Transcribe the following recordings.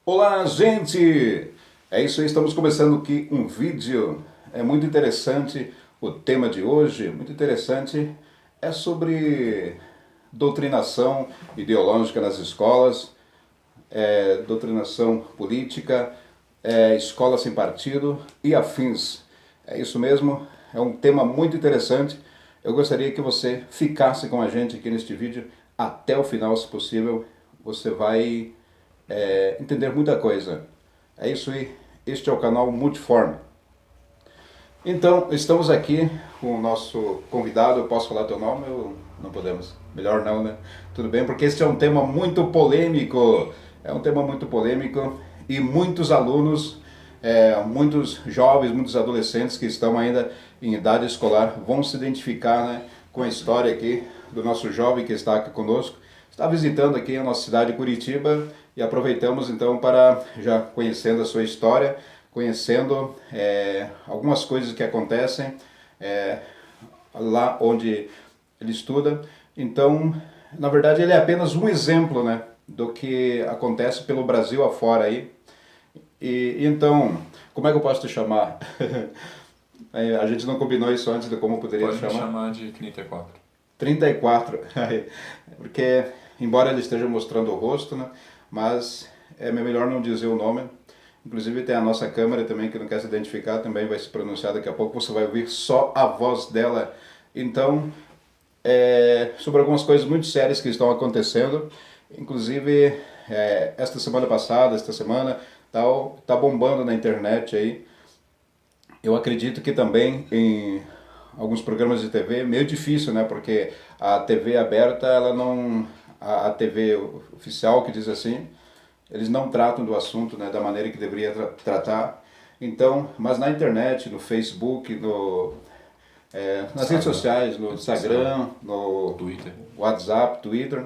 Olá, gente! É isso aí, estamos começando aqui um vídeo. É muito interessante o tema de hoje, muito interessante. É sobre doutrinação ideológica nas escolas, doutrinação política, escola sem partido e afins. É isso mesmo, é um tema muito interessante. Eu gostaria que você ficasse com a gente aqui neste vídeo até o final, se possível. Você vai entender muita coisa. É isso aí, este é o canal Multiforme. Então, estamos aqui com o nosso convidado. Eu posso falar teu nome ou não podemos? Melhor não, né? Tudo bem, porque este é um tema muito polêmico. É um tema muito polêmico e muitos alunos, muitos jovens, muitos adolescentes que estão ainda em idade escolar vão se identificar, né, com a história aqui do nosso jovem que está aqui conosco. Está visitando aqui a nossa cidade de Curitiba e aproveitamos então para já conhecendo a sua história, conhecendo algumas coisas que acontecem lá onde ele estuda. Então, na verdade, ele é apenas um exemplo, né, do que acontece pelo Brasil afora aí. E então, como é que eu posso te chamar? A gente não combinou isso antes de como eu poderia Pode te me chamar. chamar de 34. 34, porque embora ele esteja mostrando o rosto, né, mas é melhor não dizer o nome. Inclusive tem a nossa câmera também que não quer se identificar, também vai se pronunciar daqui a pouco, você vai ouvir só a voz dela. Então, sobre algumas coisas muito sérias que estão acontecendo, inclusive esta semana passada, esta semana, tá bombando na internet aí. Eu acredito que também em alguns programas de TV, meio difícil, né? Porque a TV aberta, ela não, a TV oficial que diz assim, eles não tratam do assunto, né, da maneira que deveria tratar. Então, mas na internet, no Facebook, nas redes Instagram, sociais, no rede social, Instagram, no Twitter. WhatsApp, Twitter,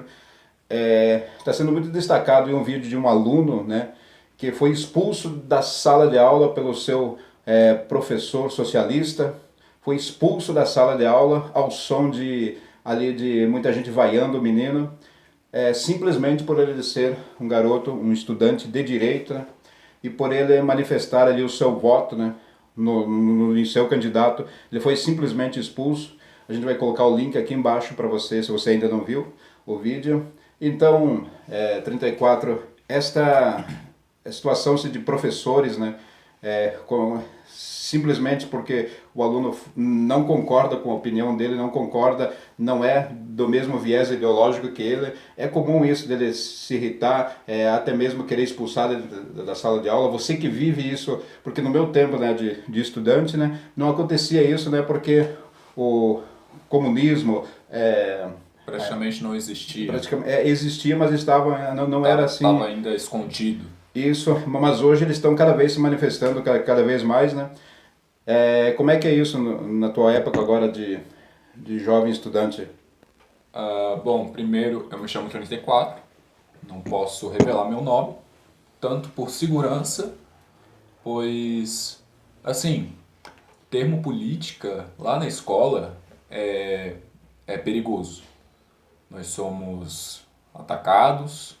está sendo muito destacado em um vídeo de um aluno, né, que foi expulso da sala de aula pelo seu professor socialista, foi expulso da sala de aula ao som de muita gente vaiando o menino, simplesmente por ele ser um garoto, um estudante de direito, né, e por ele manifestar ali o seu voto, né, em seu candidato. Ele foi simplesmente expulso. A gente vai colocar o link aqui embaixo para você, se você ainda não viu o vídeo. Então, 34, esta situação de professores, né, simplesmente porque o aluno não concorda com a opinião dele, não concorda, não é do mesmo viés ideológico que ele, é comum isso dele se irritar, até mesmo querer expulsar da sala de aula. Você que vive isso, porque no meu tempo, né, de estudante, né, não acontecia isso, né, porque o comunismo Praticamente não existia. praticamente existia, mas estava, não era Tava assim. ainda escondido. Isso, mas hoje eles estão cada vez se manifestando, cada vez mais, né? Como é que é isso na tua época agora de jovem estudante? Bom, primeiro eu me chamo 34, não posso revelar meu nome, tanto por segurança, pois, assim, termo política lá na escola é perigoso. Nós somos atacados,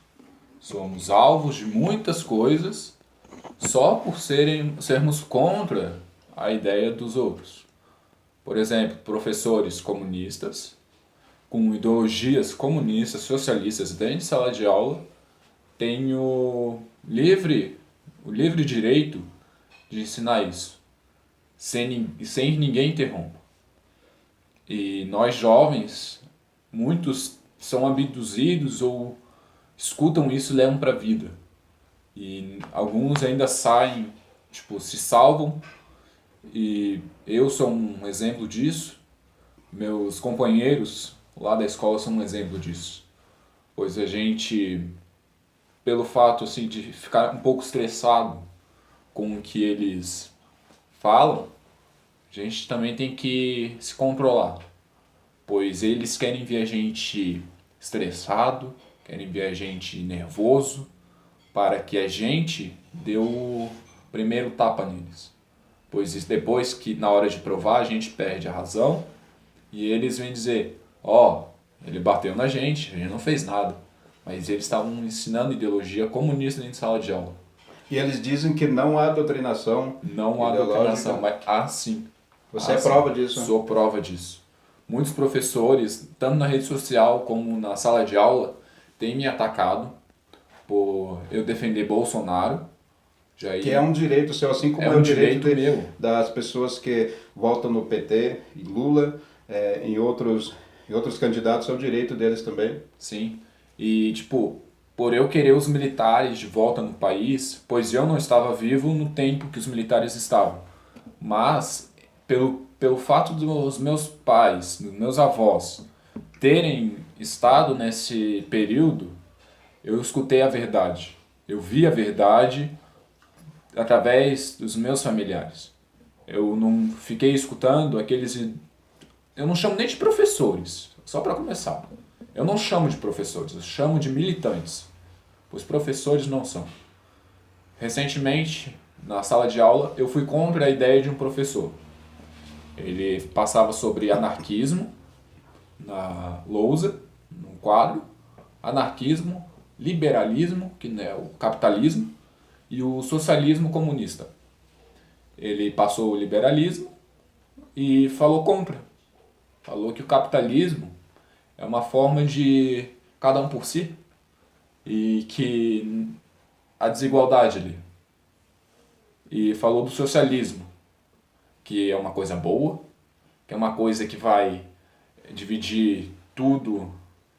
somos alvos de muitas coisas só por sermos contra a ideia dos outros. Por exemplo, professores comunistas com ideologias comunistas, socialistas dentro de sala de aula têm o livre direito de ensinar isso, sem ninguém interrompa. E nós jovens, muitos são abduzidos ou escutam isso e levam para a vida. E alguns ainda saem, tipo, se salvam. E eu sou um exemplo disso. Meus companheiros lá da escola são um exemplo disso. Pois a gente, pelo fato assim de ficar um pouco estressado com o que eles falam, a gente também tem que se controlar. Pois eles querem ver a gente estressado, querem ver a gente nervoso, para que a gente dê o primeiro tapa neles. Pois depois que na hora de provar a gente perde a razão e eles vêm dizer, ó, ele bateu na gente, a gente não fez nada. Mas eles estavam ensinando ideologia comunista dentro de sala de aula. E eles dizem que não há doutrinação Não há ideológica. doutrinação, mas há sim. Você Há é sim. prova disso? Sou prova disso. Muitos professores, tanto na rede social como na sala de aula, têm me atacado por eu defender Bolsonaro. Que é um direito seu, assim como É é um o direito direito meu. das pessoas que votam no PT, em Lula, em outros candidatos, é o direito deles também. Sim. E, tipo, por eu querer os militares de volta no país, pois eu não estava vivo no tempo que os militares estavam. Mas, pelo fato dos meus pais, dos meus avós, terem estado nesse período, eu escutei a verdade. Eu vi a verdade através dos meus familiares. Eu não fiquei escutando aqueles. Eu não chamo nem de professores, só para começar. Eu não chamo de professores, eu chamo de militantes. Os professores não são. Recentemente, na sala de aula, eu fui contra a ideia de um professor. Ele passava sobre anarquismo na lousa, num quadro, anarquismo, liberalismo, que é o capitalismo, e o socialismo comunista. Ele passou o liberalismo e falou contra. Falou que o capitalismo é uma forma de cada um por si e que a desigualdade ali. E falou do socialismo, que é uma coisa boa, que é uma coisa que vai dividir tudo,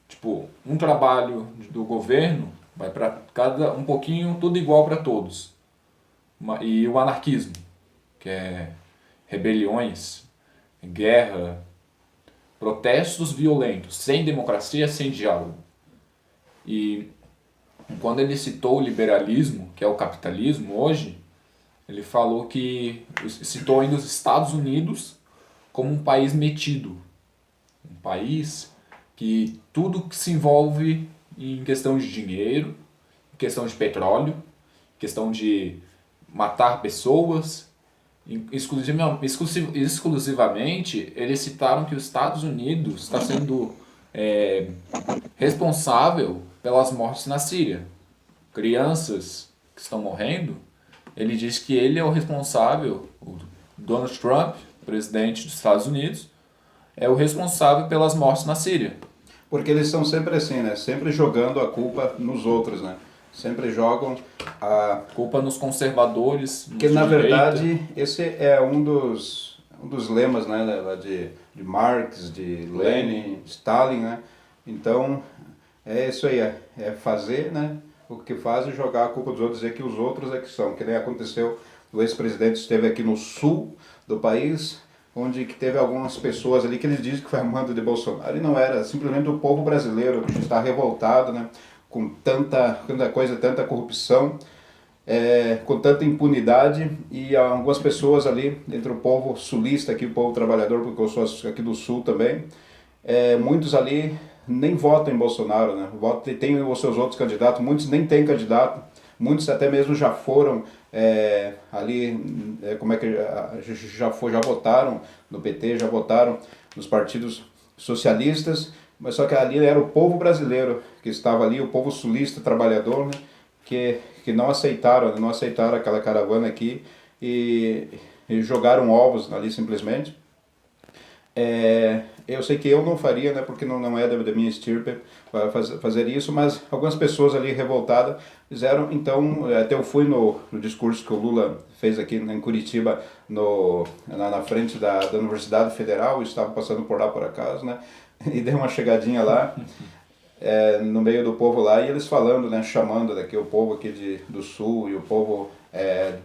tipo, um trabalho do governo vai para cada um pouquinho, tudo igual para todos. E o anarquismo, que é rebeliões, guerra, protestos violentos, sem democracia, sem diálogo. E quando ele citou o liberalismo, que é o capitalismo hoje, ele falou que citou ainda os Estados Unidos como um país metido, um país que tudo que se envolve em questão de dinheiro, em questão de petróleo, em questão de matar pessoas, exclusivamente eles citaram que os Estados Unidos está sendo responsável pelas mortes na Síria. Crianças que estão morrendo, ele diz que ele é o responsável, o Donald Trump, presidente dos Estados Unidos, é o responsável pelas mortes na Síria. Porque eles são sempre assim, né? Sempre jogando a culpa nos outros, né? Sempre jogam a culpa nos conservadores, nos que na direita. verdade esse é um dos lemas, né, lá de Marx, de Lenin, Stalin, né? Então é isso aí, é fazer, né, o que faz e jogar a culpa dos outros, dizer que os outros é que são, que nem aconteceu, o ex-presidente esteve aqui no sul do país, onde que teve algumas pessoas ali que eles dizem que foi a mando de Bolsonaro, e não era, simplesmente o povo brasileiro que está revoltado, né, com tanta coisa, tanta corrupção, com tanta impunidade, e algumas pessoas ali, entre o povo sulista, aqui, o povo trabalhador, porque eu sou aqui do sul também, muitos ali nem votam em Bolsonaro, né? Tem os seus outros candidatos, muitos nem têm candidato, muitos até mesmo já foram ali, como é que já votaram no PT, já votaram nos partidos socialistas, mas só que ali era o povo brasileiro que estava ali, o povo sulista, trabalhador, né? que não aceitaram aquela caravana aqui e jogaram ovos ali simplesmente. Eu sei que eu não faria, né, porque não é da minha estirpe fazer isso, mas algumas pessoas ali revoltadas fizeram. Então, até eu fui no discurso que o Lula fez aqui em Curitiba, na frente da Universidade Federal, eu estava passando por lá por acaso, né, e dei uma chegadinha lá, no meio do povo lá, e eles falando, né, chamando daqui o povo aqui do Sul e o povo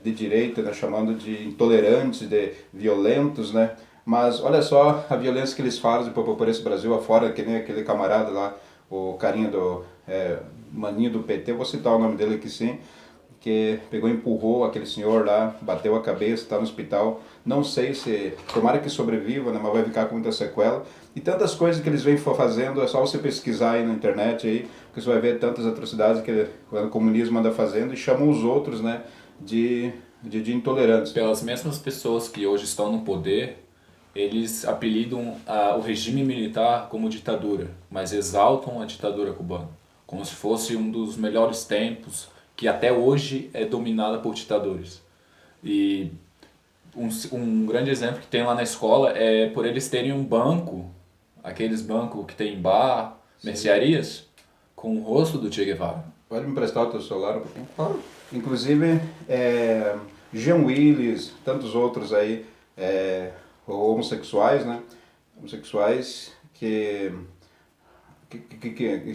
de direita, né, chamando de intolerantes, de violentos, né. Mas olha só a violência que eles fazem por esse Brasil afora, que nem aquele camarada lá, o carinha do maninho do PT, vou citar o nome dele aqui sim, que pegou e empurrou aquele senhor lá, bateu a cabeça, está no hospital. Não sei se, tomara que sobreviva, né, mas vai ficar com muita sequela. E tantas coisas que eles vêm fazendo, é só você pesquisar aí na internet, aí, que você vai ver tantas atrocidades que o comunismo anda fazendo e chamam os outros, né, de intolerantes. Pelas mesmas pessoas que hoje estão no poder, eles apelidam o regime militar como ditadura, mas exaltam a ditadura cubana, como se fosse um dos melhores tempos, que até hoje é dominada por ditadores. E um grande exemplo que tem lá na escola é por eles terem um banco, aqueles bancos que tem em bar, mercearias, com o rosto do Che Guevara. Pode me emprestar o teu celular um pouquinho? Claro. Inclusive, Jean Willis, tantos outros aí, homossexuais, né? Homossexuais que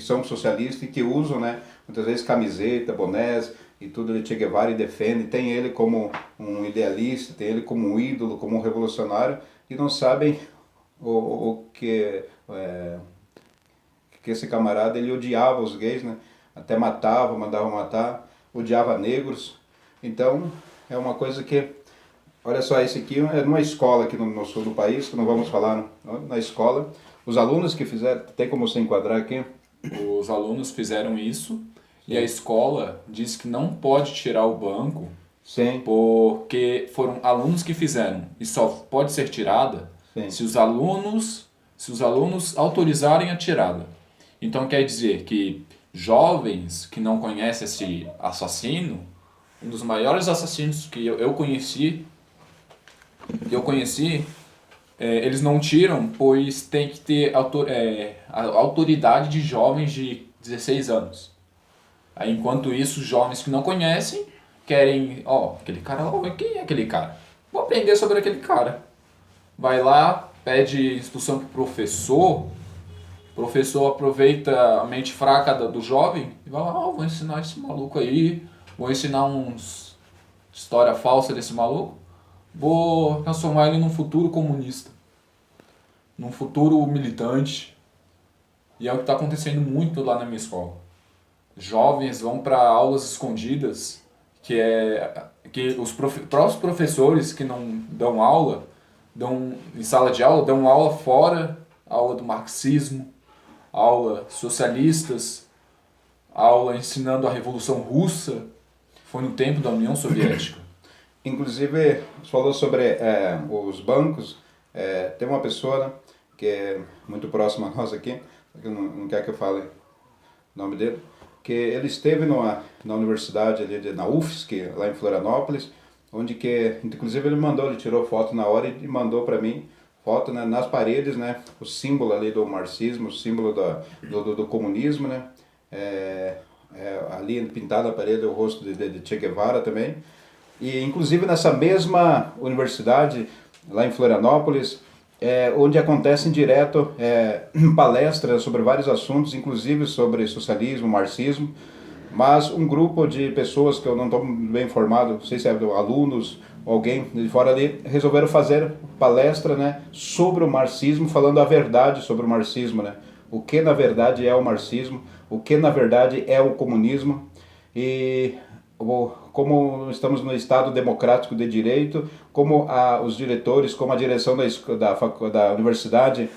são socialistas e que usam, né, muitas vezes camiseta, bonés e tudo de Che Guevara e defende, tem ele como um idealista, tem ele como um ídolo, como um revolucionário e não sabem o que esse camarada ele odiava os gays, né? Até matava, mandava matar, odiava negros. Então é uma coisa que, olha só, esse aqui é numa escola aqui no sul do país, que não vamos falar na escola. Os alunos que fizeram, tem como se enquadrar aqui? Os alunos fizeram isso e a escola diz que não pode tirar o banco. Sim. Porque foram alunos que fizeram e só pode ser tirada se os alunos autorizarem a tirada. Então quer dizer que jovens que não conhecem esse assassino, um dos maiores assassinos que eu conheci, eles não tiram, pois tem que ter a autoridade de jovens de 16 anos. Aí, enquanto isso, jovens que não conhecem querem, aquele cara, quem é aquele cara? Vou aprender sobre aquele cara. Vai lá, pede instrução pro professor, o professor aproveita a mente fraca do jovem e vai lá, vou ensinar esse maluco aí, vou ensinar uns história falsa desse maluco, vou transformar ele num futuro comunista, num futuro militante. E é o que está acontecendo muito lá na minha escola. Jovens vão para aulas escondidas, que os próprios professores que não dão aula, em sala de aula, dão aula fora, aula do marxismo, aula socialistas, aula ensinando a Revolução Russa, foi no tempo da União Soviética. Inclusive, você falou sobre os bancos, tem uma pessoa, né, que é muito próxima a nós aqui, que não quer que eu fale o nome dele, que ele esteve na universidade ali, na UFSC, lá em Florianópolis, onde que, inclusive ele tirou foto na hora e mandou para mim, foto, né, nas paredes, né, o símbolo ali do marxismo, o símbolo do comunismo, né, ali pintado na parede o rosto de Che Guevara também. E inclusive nessa mesma universidade, lá em Florianópolis, onde acontecem direto palestras sobre vários assuntos, inclusive sobre socialismo, marxismo, mas um grupo de pessoas que eu não estou bem informado, não sei se é alunos ou alguém de fora ali, resolveram fazer palestra, né, sobre o marxismo, falando a verdade sobre o marxismo, né, o que na verdade é o marxismo, o que na verdade é o comunismo, e como estamos no Estado democrático de direito, como os diretores, como a direção da universidade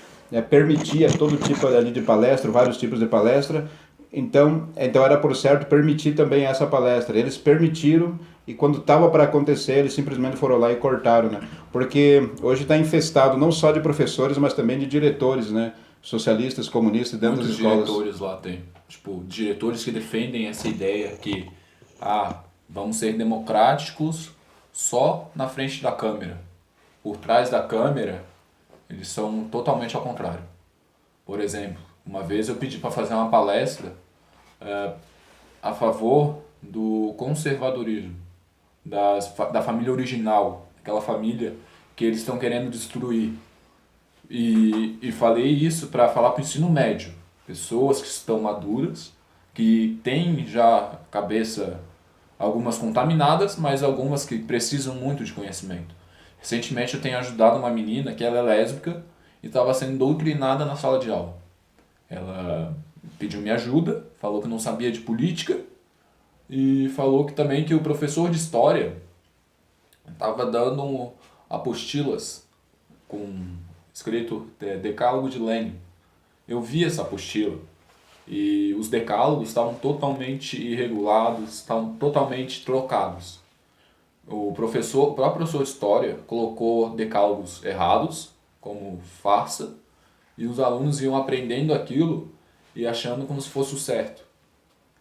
permitia todo tipo ali de palestra, vários tipos de palestra, então era por certo permitir também essa palestra. Eles permitiram e quando estava para acontecer, eles simplesmente foram lá e cortaram, né? Porque hoje está infestado não só de professores, mas também de diretores, né? Socialistas, comunistas dentro das escolas. Muitos diretores lá tem. Tipo, diretores que defendem essa ideia que vamos ser democráticos só na frente da câmera. Por trás da câmera, eles são totalmente ao contrário. Por exemplo, uma vez eu pedi para fazer uma palestra a favor do conservadorismo, da família original, aquela família que eles estão querendo destruir. E falei isso para falar para o ensino médio. Pessoas que estão maduras, que têm já cabeça, algumas contaminadas, mas algumas que precisam muito de conhecimento. Recentemente eu tenho ajudado uma menina que ela é lésbica e estava sendo doutrinada na sala de aula. Ela pediu minha ajuda, falou que não sabia de política e falou que também que o professor de história estava dando apostilas com escrito Decálogo de Lenin. Eu vi essa apostila e os decálogos estavam totalmente irregulados, estavam totalmente trocados. O próprio professor de história colocou decálogos errados, como farsa, e os alunos iam aprendendo aquilo e achando como se fosse o certo.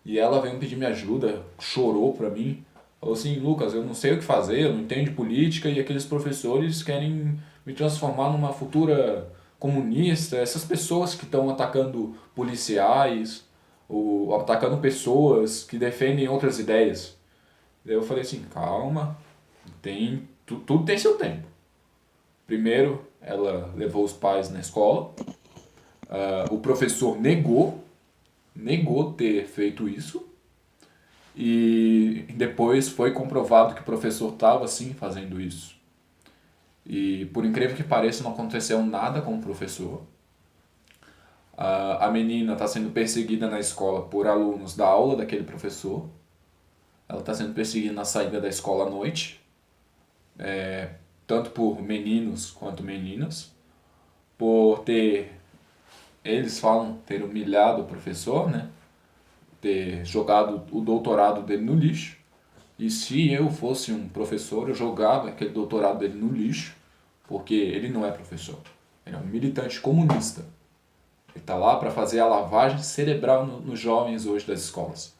E ela veio pedir minha ajuda, chorou pra mim. Falou assim, Lucas, eu não sei o que fazer, eu não entendo de política e aqueles professores querem me transformar numa futura comunista. Essas pessoas que estão atacando policiais, ou atacando pessoas que defendem outras ideias. Daí eu falei assim, calma, tudo tem seu tempo. Primeiro, ela levou os pais na escola. O professor negou ter feito isso. E depois foi comprovado que o professor estava sim fazendo isso. E por incrível que pareça, não aconteceu nada com o professor. A menina está sendo perseguida na escola por alunos da aula daquele professor. Ela está sendo perseguida na saída da escola à noite, tanto por meninos quanto meninas, por eles falam ter humilhado o professor, né? Ter jogado o doutorado dele no lixo. E se eu fosse um professor, eu jogava aquele doutorado dele no lixo, porque ele não é professor. Ele é um militante comunista. Ele está lá para fazer a lavagem cerebral nos jovens hoje das escolas.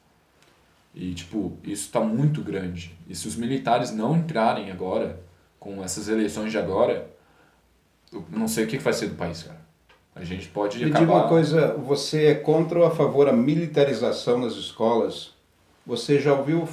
E, tipo, isso está muito grande. E se os militares não entrarem agora, com essas eleições de agora, eu não sei o que vai ser do país, cara. A gente pode Me acabar... diga uma coisa, você é contra ou a favor da militarização nas escolas? Você já ouviu